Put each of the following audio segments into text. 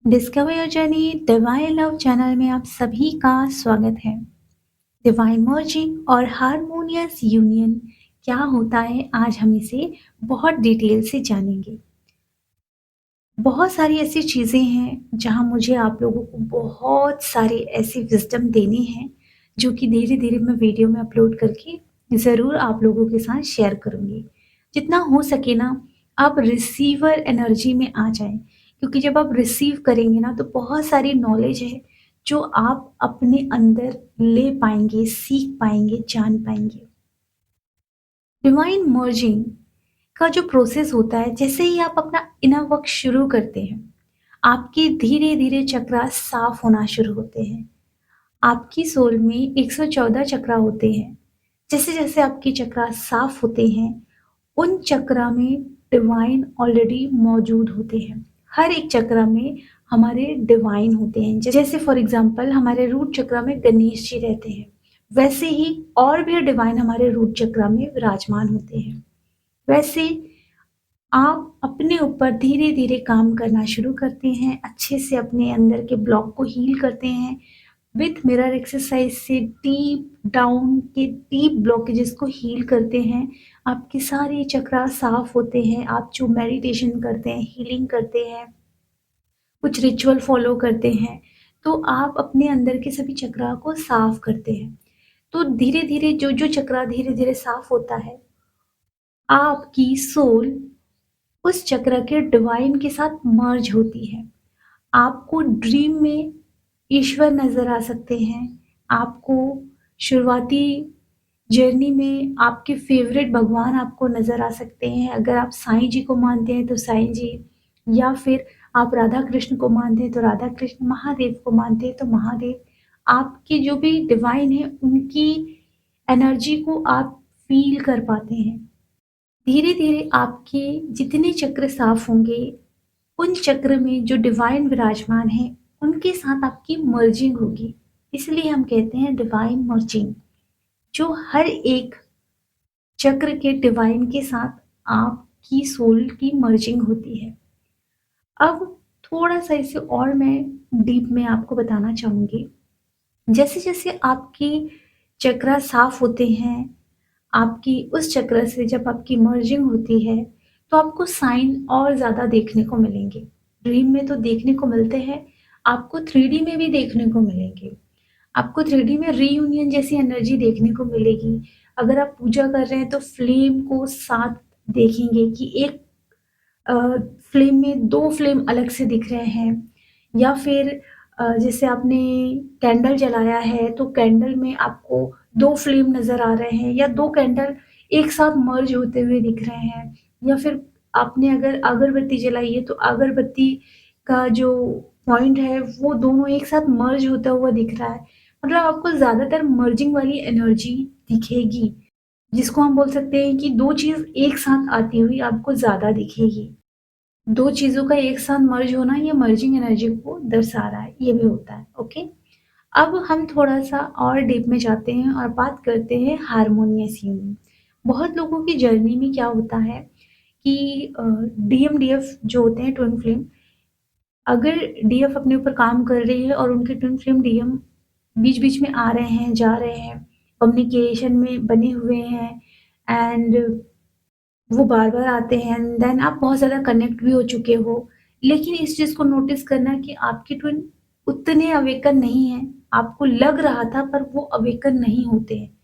Discover your journey divine love channel में आप सभी का स्वागत है। डिवाइन मर्जिंग और हारमोनियस यूनियन क्या होता है, आज हम इसे बहुत डिटेल से जानेंगे। बहुत सारी ऐसी चीज़ें हैं जहां मुझे आप लोगों को बहुत सारे ऐसी विज़डम देनी है, जो कि धीरे-धीरे मैं वीडियो में अपलोड करके ज़रूर आप लोगों के साथ शेयर करूँगी। जितना हो सके ना, आप रिसीवर एनर्जी में आ जाएँ, क्योंकि जब आप रिसीव करेंगे ना, तो बहुत सारी नॉलेज है, जो आप अपने अंदर ले पाएँगे, सीख पाएँगे, जान पाएँगे। डिवाइन मर्जिंग का जो प्रोसेस होता है, जैसे ही आप अपना इनर वर्क शुरू करते हैं, आपके धीरे-धीरे चक्रा साफ होना शुरू होते हैं। आपकी सोल में 114 चक्रा होते हैं। जैसे-जैसे आपके चक्रा साफ होते हैं, उन चक्रा में डिवाइन ऑलरेडी मौजूद होते हैं। हर एक चक्रा में हमारे डिवाइन होते हैं। जैसे फॉर एग्ज़ाम्पल हमारे रूट चक्रा में गणेश जी रहते हैं, वैसे ही और भी डिवाइन हमारे रूट चक्रा में विराजमान होते हैं। वैसे आप अपने ऊपर धीरे-धीरे काम करना शुरू करते हैं, अच्छे से अपने अंदर के ब्लॉक को हील करते हैं। विथ मिरर एक्सरसाइज से डीप डाउन के डीप ब्लॉकेजेस को हील करते हैं। आपके सारे चक्रा साफ होते हैं। आप जो मेडिटेशन करते हैं, हीलिंग करते हैं, कुछ रिचुअल फॉलो करते हैं, तो आप अपने अंदर के सभी चक्रा को साफ करते हैं। तो धीरे-धीरे जो-जो चक्रा धीरे-धीरे साफ होता है, आपकी सोल उस चक्र के डिवाइन के साथ मर्ज होती है। आपको ड्रीम में ईश्वर नज़र आ सकते हैं। आपको शुरुआती जर्नी में आपके फ़ेवरेट भगवान आपको नज़र आ सकते हैं। अगर आप साईं जी को मानते हैं तो साईं जी, या फिर आप राधा कृष्ण को मानते हैं तो राधा कृष्ण, महादेव को मानते हैं तो महादेव। आपके जो भी डिवाइन हैं, उनकी एनर्जी को आप फ़ील कर पाते हैं। धीरे-धीरे आपके जितने चक्र साफ होंगे, उन चक्र में जो डिवाइन विराजमान है, उनके साथ आपकी मर्जिंग होगी। इसलिए हम कहते हैं डिवाइन मर्जिंग, जो हर एक चक्र के डिवाइन के साथ आपकी सोल की मर्जिंग होती है। अब थोड़ा-सा इसे और मैं डीप में आपको बताना चाहूँगी। जैसे-जैसे आपकी चक्रा साफ होते हैं, आपकी उस चक्र से जब आपकी मर्जिंग होती है, तो आपको साइन और ज़्यादा देखने को मिलेंगे। ड्रीम में तो देखने को मिलते हैं, आपको 3D में भी देखने को मिलेंगे। आपको 3D में रीयूनियन जैसी एनर्जी देखने को मिलेगी। अगर आप पूजा कर रहे हैं, तो फ्लेम को साथ देखेंगे कि एक अ, फ्लेम में 2 फ्लेम अलग से दिख रहे हैं, या फिर जैसे आपने कैंडल जलाया है, तो कैंडल में आपको 2 फ्लेम नज़र आ रहे हैं, या 2 कैंडल एक साथ मर्ज होते हुए दिख रहे हैं, या फिर आपने अगर अगरबत्ती जलाई है, तो अगरबत्ती का जो पॉइंट है, वो दोनों एक साथ मर्ज होता हुआ दिख रहा है। मतलब आपको ज़्यादातर मर्जिंग वाली एनर्जी दिखेगी, जिसको हम बोल सकते हैं कि 2 चीज़ एक साथ आती हुई आपको ज़्यादा दिखेगी। 2 चीज़ों का एक साथ मर्ज होना, ये मर्जिंग एनर्जी को दर्शा रहा है, ये भी होता है, ओके? अब हम थोड़ा-सा और डीप में जाते हैं और बात करते हैं हार्मोनियस यूनियन। बहुत लोगों की जर्नी में क्या होता है कि डीएम, डीएफ जो होते हैं ट्विन फ्लेम, अगर डीएफ अपने ऊपर काम कर रही है और उनके ट्विन फ्लेम डीएम बीच-बीच में आ रहे हैं, जा रहे हैं, कम्युनिकेशन में बने हुए हैं, एंड वो बार-बार आते हैं, एंड देन आप बहुत ज़्यादा कनेक्ट भी हो चुके हो। लेकिन इस चीज़ को नोटिस करना कि आपके ट्विन उतने अवेकन नहीं हैं। आपको लग रहा था, पर वो अवेकन नहीं होते हैं।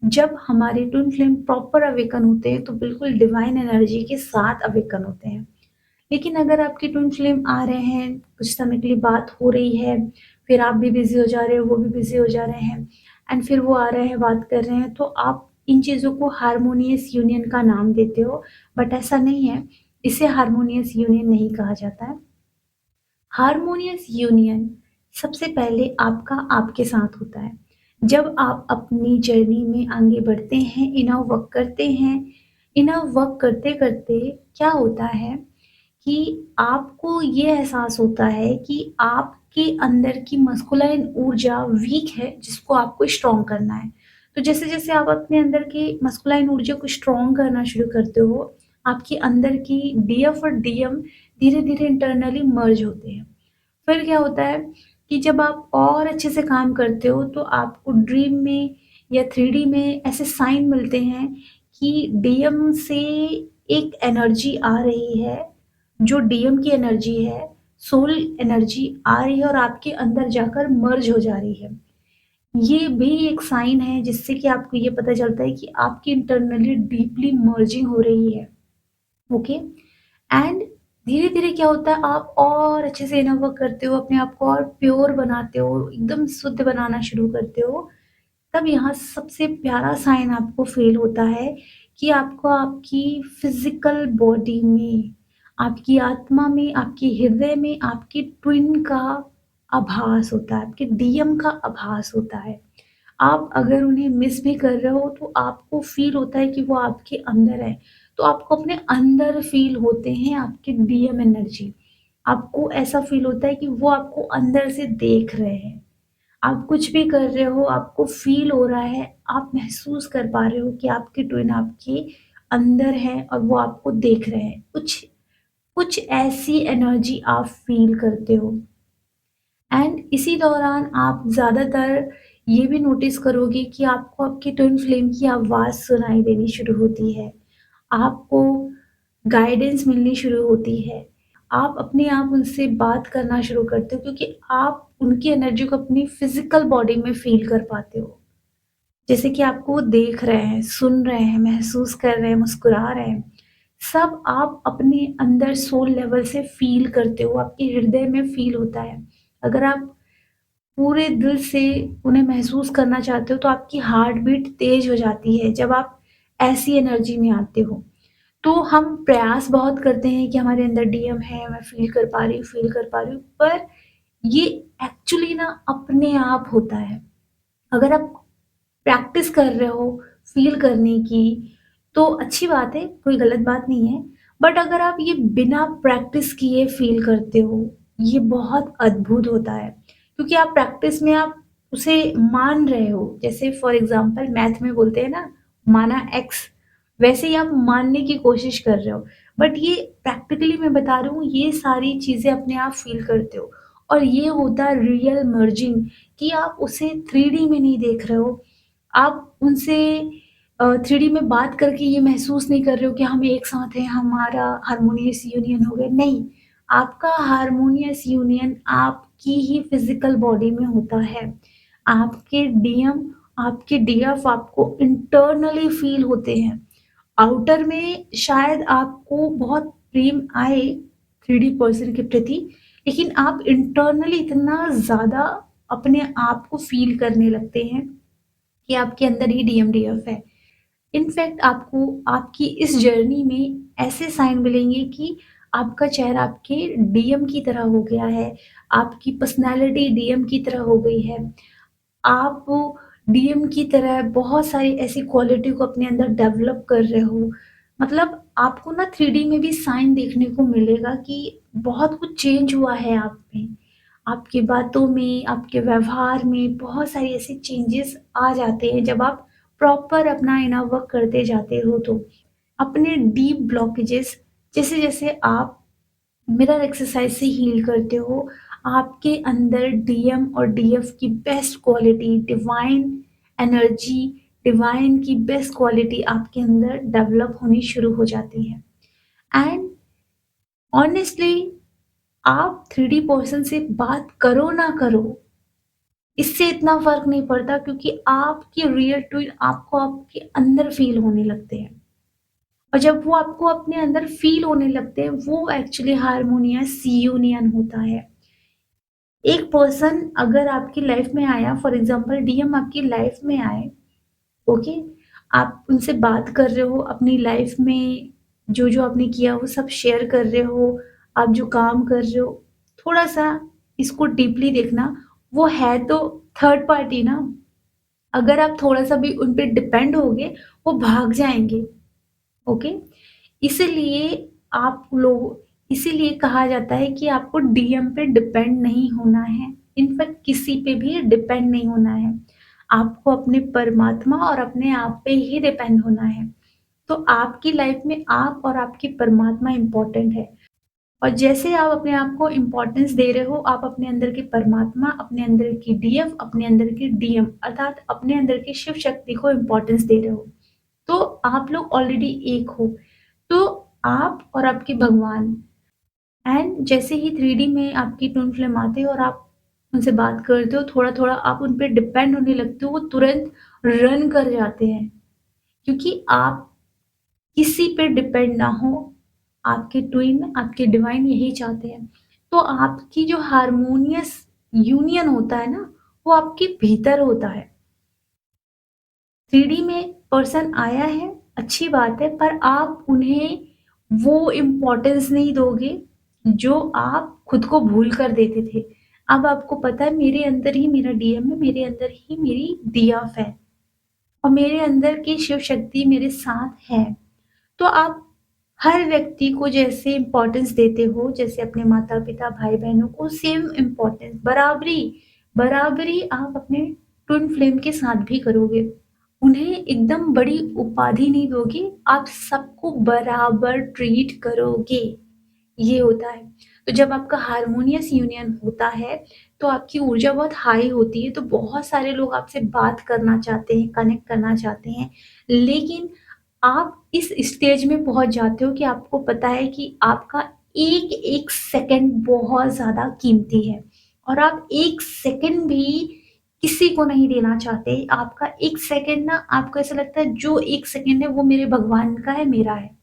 जब हमारे ट्विन फ्लेम प्रॉपर अवेकन होते हैं, तो बिल्कुल डिवाइन एनर्जी के साथ अवेकन होते हैं। लेकिन अगर आपके ट्विन फ्लेम आ रहे हैं, कुछ समय के लिए बात हो रही है, फिर आप भी बिज़ी हो जा रहे हो, वो भी बिज़ी हो जा रहे हैं, एंड फिर वो आ रहे हैं, बात कर रहे हैं, तो आप इन चीज़ों को हार्मोनियस यूनियन का नाम देते हो, बट ऐसा नहीं है। इसे हार्मोनियस यूनियन नहीं कहा जाता है। हार्मोनियस यूनियन सबसे पहले आपका आपके साथ होता है। जब आप अपनी जर्नी में आगे बढ़ते हैं, इनर वर्क करते हैं, इनर वर्क करते-करते क्या होता है कि आपको ये एहसास होता है कि आपके अंदर की मस्कुलाइन ऊर्जा वीक है, जिसको आपको स्ट्रॉन्ग करना है। तो जैसे-जैसे आप अपने अंदर की मस्कुलाइन ऊर्जा को स्ट्रॉन्ग करना शुरू करते हो, आपके अंदर की डीएफ और डीएम धीरे-धीरे इंटरनली मर्ज होते हैं। फिर क्या होता है कि जब आप और अच्छे से काम करते हो तो आपको ड्रीम में या 3D में ऐसे साइन मिलते हैं कि डीएम से एक एनर्जी आ रही है, जो डीएम की एनर्जी है, सोल एनर्जी आ रही है और आपके अंदर जाकर मर्ज हो जा रही है। ये भी एक साइन है जिससे कि आपको ये पता चलता है कि आपकी इंटरनली डीपली मर्जिंग हो रही है। ओके। एंड धीरे धीरे क्या होता है, आप और अच्छे से इनर वर्क करते हो, अपने आप को और प्योर बनाते हो, एकदम शुद्ध बनाना शुरू करते हो। तब यहाँ सबसे प्यारा साइन आपको फील होता है कि आपको आपकी फिजिकल बॉडी में, आपकी आत्मा में, आपके हृदय में आपकी ट्विन का आभास होता है, आपके डीएम का आभास होता है। आप अगर उन्हें मिस भी कर रहे हो तो आपको फ़ील होता है कि वो आपके अंदर है। तो आपको अपने अंदर फ़ील होते हैं आपके डीएम एनर्जी। आपको ऐसा फ़ील होता है कि वो आपको अंदर से देख रहे हैं। आप कुछ भी कर रहे हो, आपको फ़ील हो रहा है, आप महसूस कर पा रहे हो कि आपके ट्विन आपके अंदर हैं और वो आपको देख रहे हैं। कुछ कुछ ऐसी एनर्जी आप फ़ील करते हो। एंड इसी दौरान आप ज़्यादातर ये भी नोटिस करोगे कि आपको आपके ट्विन फ्लेम की आवाज़ सुनाई देनी शुरू होती है। आपको गाइडेंस मिलनी शुरू होती है। आप अपने आप उनसे बात करना शुरू करते हो क्योंकि आप उनकी एनर्जी को अपनी फ़िज़िकल बॉडी में फ़ील कर पाते हो। जैसे कि आपको वो देख रहे हैं, सुन रहे हैं, महसूस कर रहे हैं, मुस्कुरा रहे हैं। सब आप अपने अंदर सोल लेवल से फ़ील करते हो, आपके हृदय में फ़ील होता है। अगर आप पूरे दिल से उन्हें महसूस करना चाहते हो तो आपकी हार्ट बीट तेज़ हो जाती है जब आप ऐसी एनर्जी में आते हो। तो हम प्रयास बहुत करते हैं कि हमारे अंदर डीएम है, मैं फ़ील कर पा रही हूँ, पर ये एक्चुअली ना अपने आप होता है। अगर आप प्रैक्टिस कर रहे हो फ़ील करने की, तो अच्छी बात है, कोई गलत बात नहीं है। बट अगर आप ये बिना प्रैक्टिस किए फ़ील करते हो, ये बहुत अद्भुत होता है। क्योंकि आप प्रैक्टिस में आप उसे मान रहे हो। जैसे फॉर एग्ज़ाम्पल मैथ में बोलते हैं ना, माना एक्स, वैसे ही आप मानने की कोशिश कर रहे हो। बट ये प्रैक्टिकली मैं बता रही हूँ, ये सारी चीज़ें अपने आप फ़ील करते हो। और ये होता है रियल मर्जिंग कि आप उसे 3D में नहीं देख रहे हो, आप उनसे 3D में बात करके ये महसूस नहीं कर रहे हो कि हम एक साथ हैं, हमारा हार्मोनियस यूनियन हो गया, नहीं। आपका हार्मोनियस यूनियन आपकी ही फिज़िकल बॉडी में होता है। आपके डीएम, आपके डीएफ आपको इंटरनली फ़ील होते हैं। आउटर में शायद आपको बहुत प्रेम आए 3D पर्सन के प्रति, लेकिन आप इंटरनली इतना ज़्यादा अपने आप को फ़ील करने लगते हैं कि आपके अंदर ही डीएमडीएफ है। इनफैक्ट आपको आपकी इस जर्नी में ऐसे साइन मिलेंगे कि आपका चेहरा आपके डीएम की तरह हो गया है, आपकी पर्सनैलिटी डीएम की तरह हो गई है। आप डीएम की तरह बहुत सारी ऐसी क्वालिटी को अपने अंदर डेवलप कर रहे हो। मतलब आपको ना 3D में भी साइन देखने को मिलेगा कि बहुत कुछ चेंज हुआ है आप में। आपकी बातों में, आपके व्यवहार में बहुत सारी ऐसी चेंजेस आ जाते हैं जब आप प्रॉपर अपना इनर वर्क करते जाते हो तो। अपने डीप ब्लॉकेजेस जैसे-जैसे आप मिरर एक्सरसाइज से हील करते हो, आपके अंदर डीएम और डीएफ की best quality, divine energy, divine की बेस्ट क्वालिटी आपके अंदर डेवलप होनी शुरू हो जाती है। एंड ऑनेस्टली आप 3D पर्सन से बात करो ना करो, इससे इतना फ़र्क नहीं पड़ता क्योंकि आपकी रियल ट्विन आपको आपके अंदर फ़ील होने लगते हैं। और जब वो आपको अपने अंदर फ़ील होने लगते हैं, वो एक्चुअली हार्मोनियस यूनियन होता है। एक पर्सन अगर आपकी लाइफ़ में आया, फॉर एग्ज़ाम्पल डीएम आपकी लाइफ़ में आए, ओके? आप उनसे बात कर रहे हो, अपनी लाइफ़ में जो-जो आपने किया वो सब शेयर कर रहे हो, आप जो काम कर रहे हो, थोड़ा-सा इसको डीपली देखना, वो है तो थर्ड पार्टी ना। अगर आप थोड़ा-सा भी उन पे डिपेंड होगे, वो भाग जाएँगे, ओके? इसीलिए आप लोग इसीलिए कहा जाता है कि आपको डीएम पे डिपेंड नहीं होना है, इनफैक्ट किसी पे भी डिपेंड नहीं होना है। आपको अपने परमात्मा और अपने आप पे ही डिपेंड होना है। तो आपकी लाइफ में आप और आपकी परमात्मा इम्पोर्टेंट है। और जैसे आप अपने आप को इम्पोर्टेंस दे रहे हो, आप अपने अंदर के परमात्मा, अपने अंदर की डीएफ, अपने अंदर की डीएम अर्थात अपने अंदर की शिव शक्ति को इम्पोर्टेंस दे रहे हो, तो आप लोग ऑलरेडी एक हो। तो आप और आपके भगवान एंड जैसे ही 3D में आपकी ट्विन फ्लेम आते हैं और आप उनसे बात करते हो, थोड़ा-थोड़ा आप उन पे डिपेंड होने लगते हो, वो तुरंत रन कर जाते हैं। क्योंकि आप किसी पे डिपेंड ना हो, आपके ट्विन, आपके डिवाइन यही चाहते हैं। तो आपकी जो हार्मोनियस यूनियन होता है ना, वो आपके भीतर होता है। 3D में पर्सन आया है, अच्छी बात है, पर आप उन्हें वो इम्पोर्टेंस नहीं दोगे, जो आप खुद को भूल कर देते थे। अब आपको पता है मेरे अंदर ही मेरा डीएम है, मेरे अंदर ही मेरी डीएफ है और मेरे अंदर की शिव शक्ति मेरे साथ है। तो आप हर व्यक्ति को जैसे इम्पोर्टेंस देते हो, जैसे अपने माता-पिता, भाई-बहनों को सेम इम्पोर्टेंस बराबरी आप अपने ट्विन फ्लेम के साथ भी करोगे। उन्हें एकदम बड़ी उपाधि नहीं दोगे, आप सबको बराबर ट्रीट करोगे, ये होता है। तो जब आपका हार्मोनियस यूनियन होता है, तो आपकी ऊर्जा बहुत हाई होती है, तो बहुत सारे लोग आपसे बात करना चाहते हैं, कनेक्ट करना चाहते हैं, लेकिन आप इस स्टेज में पहुँच जाते हो कि आपको पता है कि आपका एक-एक सेकंड बहुत ज़्यादा कीमती है और आप 1 सेकंड भी किसी को नहीं देना चाहते। आपका 1 सेकंड ना आपको ऐसा लगता है जो 1 सेकंड है वो मेरे भगवान का है, मेरा है।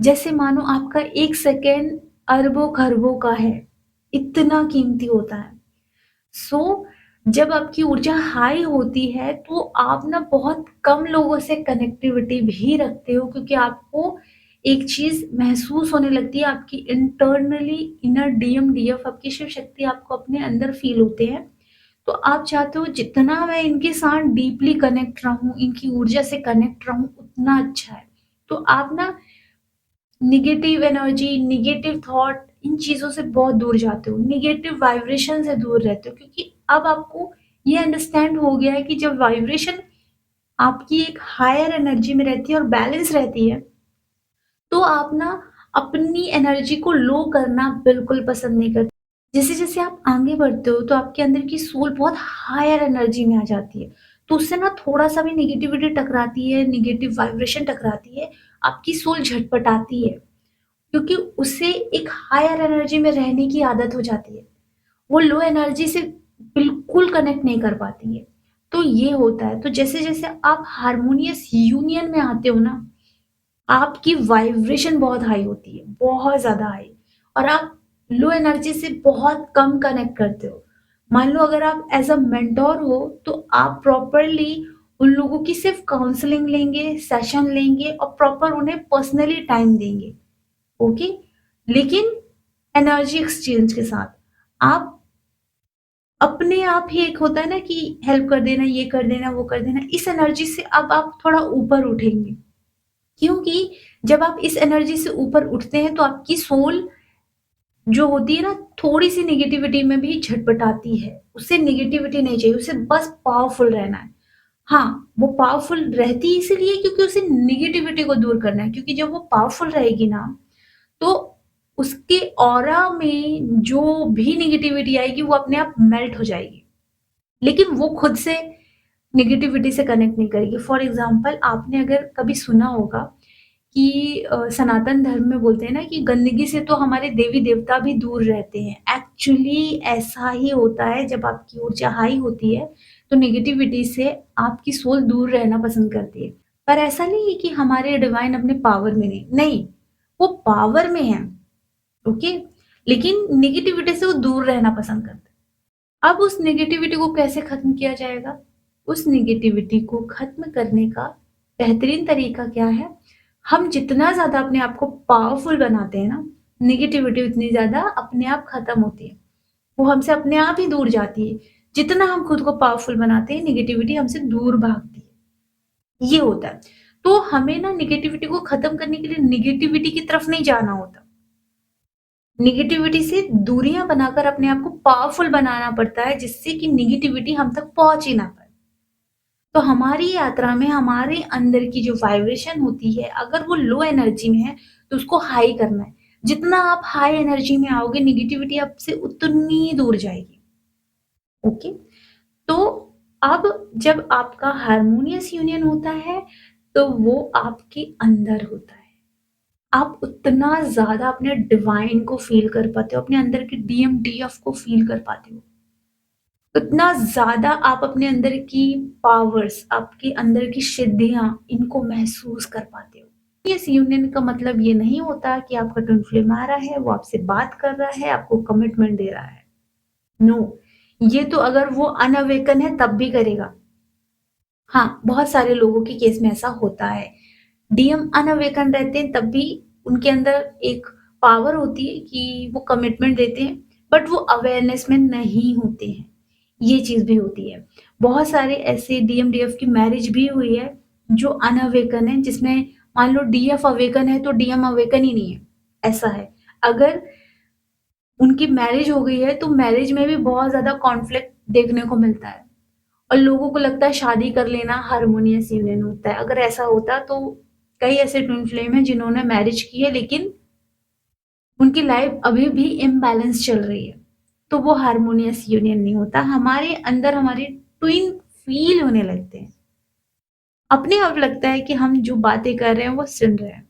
जैसे मानो आपका 1 सेकंड अरबों-खरबों का है, इतना कीमती होता है। सो जब आपकी ऊर्जा हाई होती है तो आप ना बहुत कम लोगों से कनेक्टिविटी भी रखते हो क्योंकि आपको एक चीज़ महसूस होने लगती है आपकी इंटरनली इनर डीएम डीएफ आपकी शिव शक्ति आपको अपने अंदर फील होते हैं। तो आप चाहते हो जितना मैं इनके साथ डीपली कनेक्ट रहूँ, इनकी ऊर्जा से कनेक्ट रहूँ उतना अच्छा है। तो आप ना negative energy, negative thought in चीज़ों से बहुत दूर जाते हो, नेगेटिव वाइब्रेशन से दूर रहते हो क्योंकि अब आपको ये अंडरस्टैंड हो गया है कि जब वाइब्रेशन आपकी एक हायर एनर्जी में रहती है और बैलेंस रहती है, तो आप ना अपनी एनर्जी को लो करना बिल्कुल पसंद नहीं करते। जैसे-जैसे आप आगे बढ़ते हो तो आपके अंदर की सोल बहुत हायर एनर्जी में आ जाती है, तो उससे ना थोड़ा-सा भी नेगेटिविटी टकराती है, नेगेटिव वाइब्रेशन टकराती है, आपकी सोल झटपटाती है। क्योंकि उसे एक हायर एनर्जी में रहने की आदत हो जाती है। वो लो एनर्जी से बिल्कुल कनेक्ट नहीं कर पाती है। तो ये होता है। तो जैसे-जैसे आप हार्मोनियस यूनियन में आते हो ना, आपकी वाइब्रेशन बहुत हाई होती है, बहुत ज़्यादा हाई और आप लो एनर्जी से बहुत कम कनेक्ट करते हो। मान लो अगर आप एज़ अ मेंटर हो, तो आप प्रॉपरली उन लोगों की सिर्फ़ काउंसलिंग लेंगे, सेशन लेंगे और प्रॉपर उन्हें पर्सनली टाइम देंगे। ओके? लेकिन एनर्जी एक्सचेंज के साथ। आप अपने आप ही एक होता है ना कि हेल्प कर देना, ये कर देना, वो कर देना, इस एनर्जी से अब आप थोड़ा ऊपर उठेंगे। क्योंकि जब आप इस एनर्जी से ऊपर उठते हैं तो आपकी सोल जो होती है ना थोड़ी-सी नेगेटिविटी में भी झटपटाती है। उसे नेगेटिविटी नहीं चाहिए, उसे बस पावरफुल रहना है। हाँ, वो पावरफुल रहती इसीलिए क्योंकि उसे नेगेटिविटी को दूर करना है क्योंकि जब वो पावरफुल रहेगी ना तो उसके ऑरा में जो भी नेगेटिविटी आएगी वो अपने आप मेल्ट हो जाएगी। लेकिन वो खुद से नेगेटिविटी से कनेक्ट नहीं करेगी। फॉर एग्ज़ाम्पल आपने अगर कभी सुना होगा कि सनातन धर्म में बोलते हैं ना कि गंदगी से तो हमारे देवी-देवता भी दूर रहते हैं। एक्चुअली ऐसा ही होता है जब आपकी ऊर्जा हाई होती है, तो नेगेटिविटी से आपकी सोल दूर रहना पसंद करती है। पर ऐसा नहीं है कि हमारे डिवाइन अपने पावर में नहीं, वो पावर में हैं। ओके? लेकिन नेगेटिविटी से वो दूर रहना पसंद करते हैं। अब उस नेगेटिविटी को कैसे खत्म किया जाएगा? उस नेगेटिविटी को खत्म करने का बेहतरीन तरीका क्या है? हम जितना ज़्यादा अपने आप को पावरफुल बनाते हैं ना, नेगेटिविटी उतनी ज़्यादा अपने आप खत्म होती है। वो हमसे अपने आप ही दूर जाती है। जितना हम खुद को पावरफुल बनाते हैं, नेगेटिविटी हमसे दूर भागती है। ये होता है। तो हमें ना नेगेटिविटी को खत्म करने के लिए नेगेटिविटी की तरफ नहीं जाना होता। नेगेटिविटी से दूरियाँ बनाकर अपने आप को पावरफुल बनाना पड़ता है जिससे कि नेगेटिविटी हम तक पहुँच ही ना पाए। तो हमारी यात्रा में हमारे अंदर की जो वाइब्रेशन होती है, अगर वो लो एनर्जी में है, तो उसको हाई करना है। जितना आप हाई एनर्जी में आओगे, नेगेटिविटी आपसे उतनी दूर जाएगी। ओके? तो अब जब आपका हार्मोनियस यूनियन होता है, तो वो आपके अंदर होता है। आप उतना ज़्यादा अपने डिवाइन को फ़ील कर पाते हो, अपने अंदर के डीएमडीएफ को फ़ील कर पाते हो। उतना ज़्यादा आप अपने अंदर की पावर्स, आपके अंदर की सिद्धियाँ, इनको महसूस कर पाते हो। इस यूनियन का मतलब ये नहीं होता कि आपका ट्विन फ्लेम आ रहा है, वो आपसे बात कर रहा है, आपको कमिटमेंट दे रहा है। नो, ये तो अगर वो अनअवेकन है तब भी करेगा। हाँ, बहुत सारे लोगों के केस में ऐसा होता है। डीएम अनअवेकन रहते हैं तब भी उनके अंदर एक पावर होती है कि वो कमिटमेंट देते हैं, बट वो अवेयरनेस में नहीं होते हैं। ये चीज़ भी होती है। बहुत सारे ऐसे डीएम डीएफ की मैरिज भी हुई है जो अनअवेकन है, जिसमें मान लो डीएफ अवेकन है तो डीएम अवेकन ही नहीं है, ऐसा है। अगर उनकी मैरिज हो गई है तो मैरिज में भी बहुत ज़्यादा कॉन्फ्लिक्ट देखने को मिलता है। और लोगों को लगता है शादी कर लेना हार्मोनियस यूनियन होता है। अगर ऐसा होता तो कई ऐसे ट्विन फ्लेम हैं जिन्होंने मैरिज की है लेकिन उनकी लाइफ अभी भी इम्बैलेंस चल रही है, तो वो हार्मोनियस यूनियन नहीं होता। हमारे अंदर हमारे ट्विन फील होने लगते हैं, अपने आप लगता है कि हम जो बातें कर रहे हैं वो सुन रहे हैं,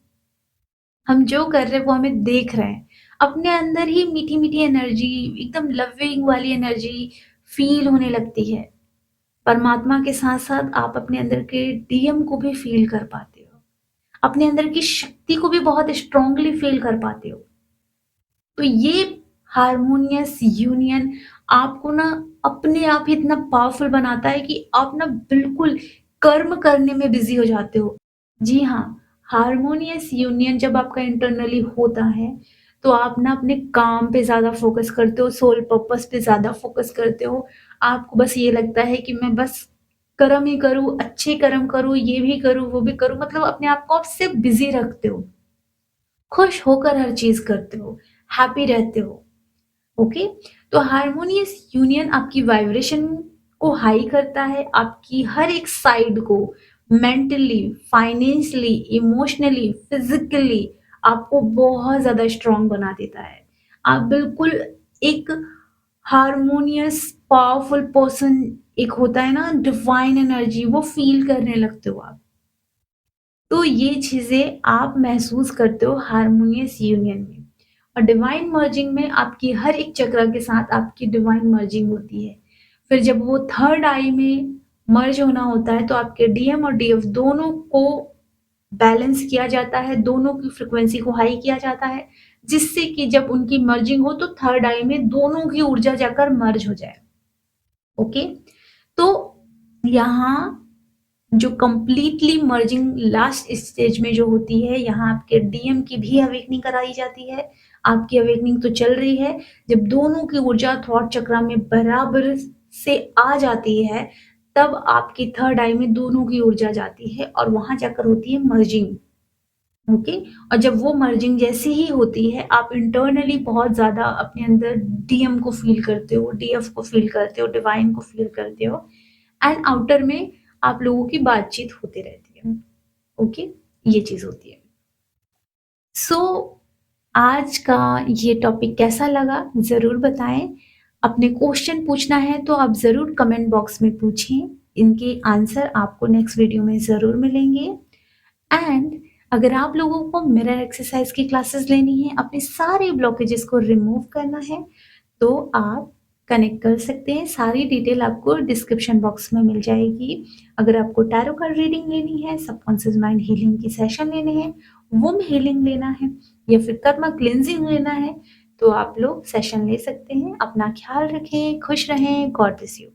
हम जो कर रहे हैं वो हमें देख रहे हैं। अपने अंदर ही मीठी मीठी एनर्जी, एकदम लविंग वाली एनर्जी फील होने लगती है। परमात्मा के साथ-साथ आप अपने अंदर के डीएम को भी फ़ील कर पाते हो। अपने अंदर की शक्ति को भी बहुत स्ट्रॉन्गली फ़ील कर पाते हो। तो ये हार्मोनियस यूनियन आपको ना अपने आप ही इतना पावरफुल बनाता है कि आप ना बिल्कुल कर्म करने में बिज़ी हो जाते हो। जी हाँ, हार्मोनियस यूनियन जब आपका इंटरनली होता है, तो आप ना अपने काम पे ज़्यादा फ़ोकस करते हो, सोल पर्पस पे ज़्यादा फ़ोकस करते हो। आपको बस ये लगता है कि मैं बस कर्म ही करूँ, अच्छे कर्म करूँ, ये भी करूँ, वो भी करूँ, मतलब अपने आप को आप सिर्फ़ बिज़ी रखते हो। खुश होकर हर चीज़ करते हो, हैप्पी रहते हो। ओके, तो हार्मोनियस यूनियन आपकी वाइब्रेशन को हाई करता है, आपकी हर एक साइड को मेंटली, फाइनेंशियली, इमोशनली, फिजिकली आपको बहुत ज़्यादा स्ट्रॉन्ग बना देता है। आप बिल्कुल एक हार्मोनियस पावरफुल पर्सन, एक होता है ना डिवाइन एनर्जी, वो फील करने लगते हो आप। तो ये चीज़ें आप महसूस करते हो हार्मोनियस यूनियन में। और डिवाइन मर्जिंग में आपकी हर एक चक्र के साथ आपकी डिवाइन मर्जिंग होती है। फिर जब वो थर्ड आई में मर्ज होना होता है तो आपके डीएम और डीएफ दोनों को बैलेंस किया जाता है, दोनों की फ्रीक्वेंसी को हाई किया जाता है, जिससे कि जब उनकी मर्जिंग हो तो थर्ड आई में दोनों की ऊर्जा जाकर मर्ज हो जाए। ओके? तो यहाँ जो कंप्लीटली मर्जिंग लास्ट स्टेज में जो होती है, यहाँ आपके डीएम की भी अवेकनिंग कराई जाती है। आपकी अवेकनिंग तो चल रही है, जब दोनों की ऊर्जा थॉट चक्र में बराबर से आ जाती है, तब आपकी थर्ड आई में दोनों की ऊर्जा जाती है और वहाँ जाकर होती है मर्जिंग। ओके? और जब वो मर्जिंग जैसे ही होती है, आप इंटरनली बहुत ज़्यादा अपने अंदर डीएम को फ़ील करते हो, डीएफ को फ़ील करते हो, डिवाइन को फ़ील करते हो एंड आउटर में आप लोगों की बातचीत होती रहती है। ओके? ये चीज़ होती है। सो आज का ये टॉपिक कैसा लगा ज़रूर बताएँ। अपने क्वेश्चन पूछना है तो आप ज़रूर कमेंट बॉक्स में पूछें। इनके आंसर आपको नेक्स्ट वीडियो में ज़रूर मिलेंगे। एंड अगर आप लोगों को मिरर एक्सरसाइज की क्लासेस लेनी है, अपने सारे ब्लॉकेजेस को रिमूव करना है, तो आप कनेक्ट कर सकते हैं। सारी डिटेल आपको डिस्क्रिप्शन बॉक्स में मिल जाएगी। अगर आपको टैरो कार्ड रीडिंग लेनी है, सबकॉन्शियस माइंड हीलिंग की सेशन लेने हैं, वुम हीलिंग लेना है या फिर कर्मा क्लींजिंग लेना है, तो आप लोग सेशन ले सकते हैं। अपना ख्याल रखें, खुश रहें, गॉड ब्लेस यू।